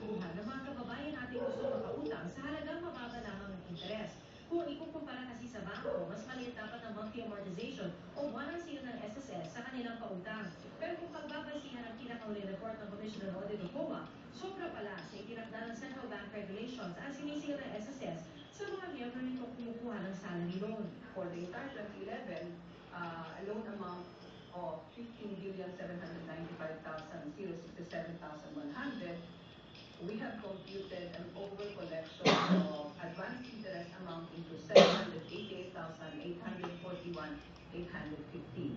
buhay ng mga kababayan natin gusto makautang sa halagang mababa lamang ng interes. Kung ikukumpara kasi sa bangko, mas maliit dapat ang monthly amortization o buwanang sino ng SSS sa kanilang pautang. Pero kung pagbabasihan ang pinakahuling report ng Commission on Audit o COA, sobra pala sa itinakda ng Central Bank Regulations ang sinisingil ng SSS sa mga miyembro nitong kumukuha ng salary loan. For the entire 2011, a loan amount of 15,795,067,100, we have computed an over-collection of advanced interest amounting to 788,841,815.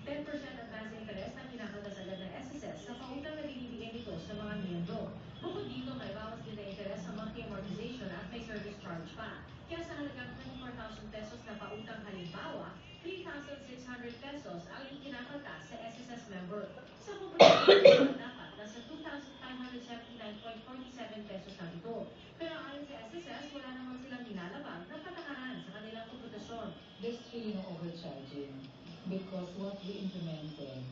10% advance interest ang kinakaltas agad ng SSS sa pautang na binibigay nito sa mga miyembro. Bukod dito, may bawas din na interest sa monthly amortization at may service charge pa. Kaya sa halagang 24,000 pesos na pautang halimbawa, 3,600 pesos ang ikinakaltas sa SSS member. Sa kumpanya dapat nasa 2,579.47 pesos lang ito. Pero ayon sa SSS, wala naman silang nilalabag na patakaran sa kanilang komputasyon. There's really no overcharging because what we implemented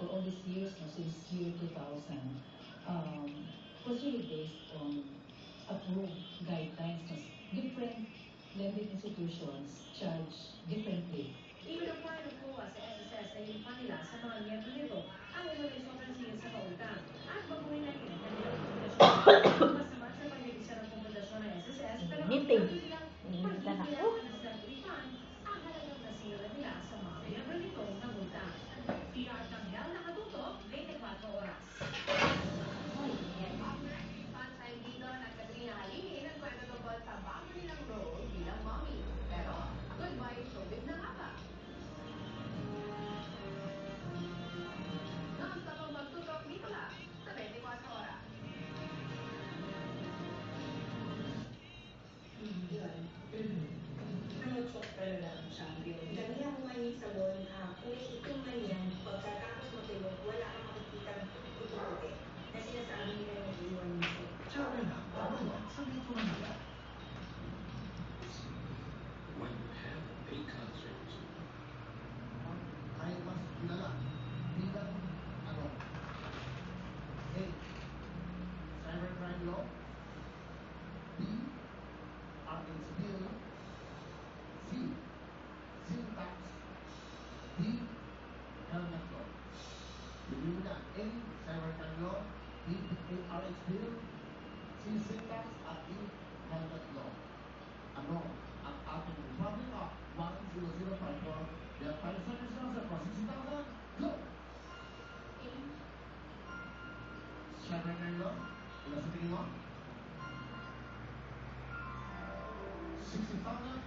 for all these years, since year 2000, was really based on approved guidelines. Different lending institutions charge differently. Iminaply ng COA sa SSS na yung kanila sa mga miyembro nito ang umulay sobrang singil sa pautang at baguhin na rin ang kanilang komputasyon. Masama sa pag-ibisa ng komputasyon ng SSS pero ang Meeting. sabi nilang Minsan ako. pag-ibigyan na silang refund ang halagang nasira nila sa mga miyembro nitong nangutang. PR Tanghel, nakatutok, 24 oras. Fun time dito na Katrina Halili nagkwento tungkol sa bago nilang role bilang mommy. Pero, goodbye showbiz na nga ba? Non-stop ang magtutok dito lang sa 24 oras. Nag-shop ka na lang ang champion. Dami ako manig sa bon, kung ito man yan, pagkatapos mo tayo, wala kang makikita puti-puti na sinasabi nila yung iwan mo. Sabi na, tama yan. Sabihin ko na nila. When you have a concert, Ay mas kilala bilang ano? A. Cybercrime law. B. RH bill. C. Sin tax. D. Helmet law. Piliin na A. Cybercrime law. B. RH bill. C. Sin tax. At D. Helmet law. Ano ang ating Republic Act 10054? There are 5 seconds now, sir. For 60,000. Go! Cybercrime law. Ilan sa tingin mo? 60,000.